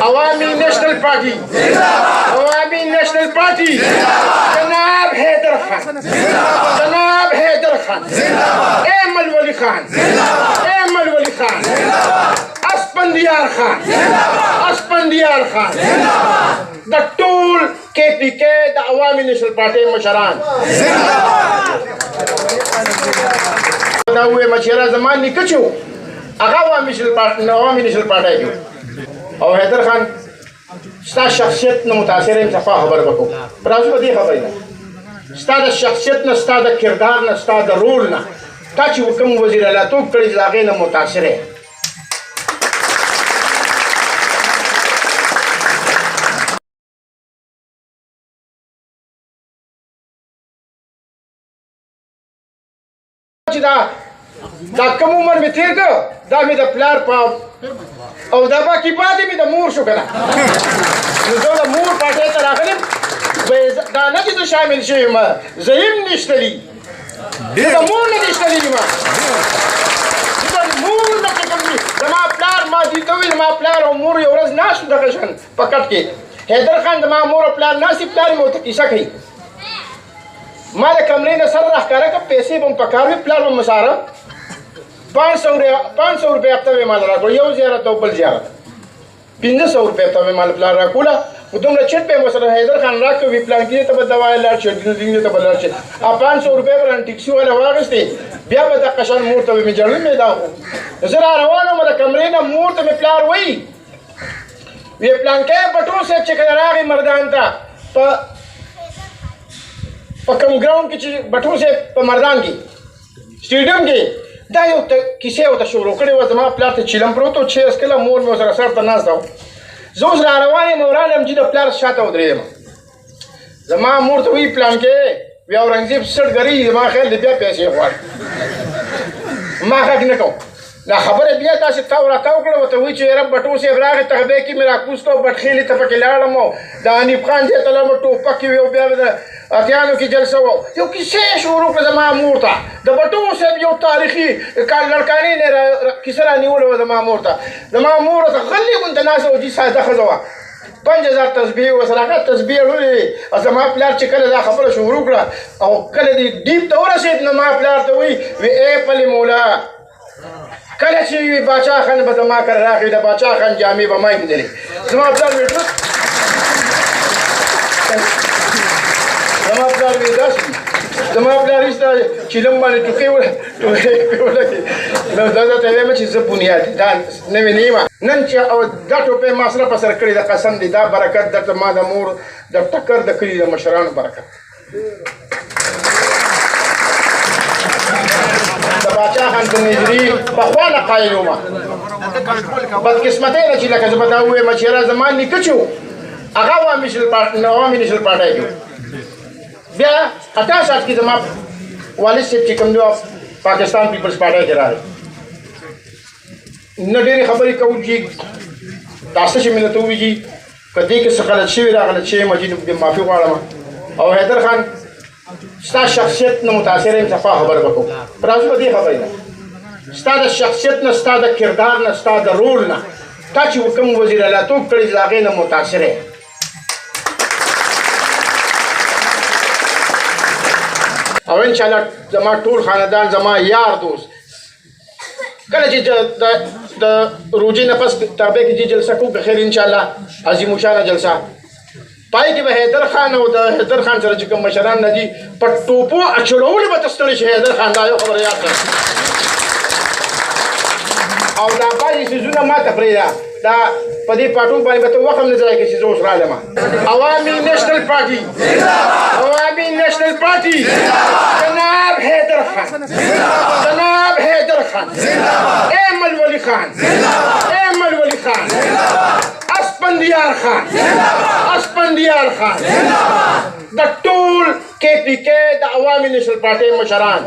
عوامي ناشونال بارتي عوامي ناشونال بارتي جناب حیدر خان جناب حیدر خان احمد ولی خان احمد ولی خان اسفندیار خان اسفندیار خان د ټول KPK د عوامي ناشونال پارټي مشران دا وې مشره زمان نکچو هغه عوامي ناشونال پارټي کې او حیدر خان ستا شخصیت نه متاثر یم صفا خبر وکړو راځو په دې خبرې نه ستا د شخصیت نه ستا د کردار نه ستا د رول نه تا چې کوم وزیر اعلی توپ کړی د هغې نه متاثر یې دا کم عمر مې تېر کړ دا مې د پلار په او دا باقي پاتې مې د مور شو که نه نو زه د مور پاټۍ ته راغلم دا نه چې زه شامل شوی یم زه یم نشتلي زه د مور نه نشتلي یم زه د مور نه چې کوم دي زما پلار ما دوی ته وویل زما پلار او مور یو ورځ ناست وو دغه شان په کټ کې حیدر خان زما مور او پلار ناست دي پلار مې ورته کیسه کوي ما د کمرې نه سر راښکاره کړه پیسې به م پکار وي پلار به م ساره 500 روپۍ هفته مې مال راکړو یو زیارت او بل زیارت 1500 روپۍ هفته مې مال پلار راکوله خو دومره چټ به مې ورسره حیدر خان راکړو وي پلانکي ته به دوا لاړ شي دینې ته به لاړ شي 500 روپۍ به رانه ټیکسي والا واخېستې بیا به دقه شان مور ته به مې جړل مې دا خو زه را روان وم د کمرې نه مور ته مې پلار وایي وی پلانکی بټو صاحب چې کله راغی مردان ته په کوم ګراونډ کې چې بټو صاحب په مردان کې سټیډیم کې دا یو کیسې ورته شروع کړې وه زما پلار ته چیلم پروت و چې هېڅکله مور مې ورسره سر ته ناسته وه زه اوس را روان یم ورالم چې د پلار شاته ودرېدم زما مور ته وایي پلانکې وی اورنګزیب سټګرۍ زما خیال دی بیا پیسې غواړي ما غږ نه کوم دا خبره بیا داسې تاو راتاو کړه ورته وایي چې یاره بټو صاحب راغی تغبې کې مې راکوز کړه بټخېلې ته پکې لاړم او د حنیف خان ځای ته لاړم ټوپک کې وي او بیا به د اتیانو کې جلسه وه یو کیسې شروع کړه زما مور ته د بټو صاحب یو تاریخي لړکانې نه کیسه رانیوله وه زما مور ته زما مور ورته غلې غوندې ناسته وه جي ساده ښځه وه 5000 تسبیح ورسره هغه تسبیح وړلې او زما پلار چې کله دا خبره شروع کړه او کله دې ډیپ ته ورسېد نو ما پلار ته وایي وی ای پلې مولا کله چې وي باچا خان به زما کره راغی د باچا خان جامې به ما ایندلې زما پلار وی زما پلار وی داسې زما پلار ایسته چیلم باندې ټوکې ولګې نو دا ته وایم چې زه بنیاد دا نوې نه یم نن چې دا ټوپۍ ما سره په سر کړې د قسم دی دا برکت درته ما د مور د ټکر د کلي د مشرانو برکت د باچا خان د نجري پخوا نه قایل وم بدقسمتۍ ده چې لکه زه به دا ووایم چې یاره زما نیکه چې و هغه عوامي ناشونال پارټۍ کې بیا 68 کې زما والد صاحب چې کوم دی پاکستان پیپلز پارټۍ کې راغی نه ډېرې خبرې کوو چې دا څه چې مې درته ووایي چې که دې کې څه غلط شوي را غلط شوی یم چې معافي غواړم او حیدر خان ستا شخصیت نه متاثر یم صفا خبر وکړو راځو په دې خبرې نه ستا د شخصیت نه ستا د کردار نه ستا د رول نه تا چې کوم وزیر اعلی توپ کړی د هغې نه متاثر یې او انشاءالله زما ټول خاندان زما یار دوست کله چې د روژې نه پس تابع کې چې جلسه کوو که خیر انشاءالله عظیم الشانه جلسه پای کې به حیدر خان او د حیدر خان سره چې کوم مشران نه دي په ټوپو اچړولو به ته ستړی شي حیدر خان دا یو خبره یاد کړه او دا بعضې څیزونه ما ته پرېږده دا په دې پاټون باندې به ته وخت هم نه ضایع کړې چې زه اوس رالم عوامي ناشونال پارټي عوامي ناشونال پارټي جناب حیدر خان جناب حیدر خان احمد ولی خان احمد ولی خان اسفندیار خان اسفندیار خان د ټول KPK د عوامي ناشونال پارټي مشران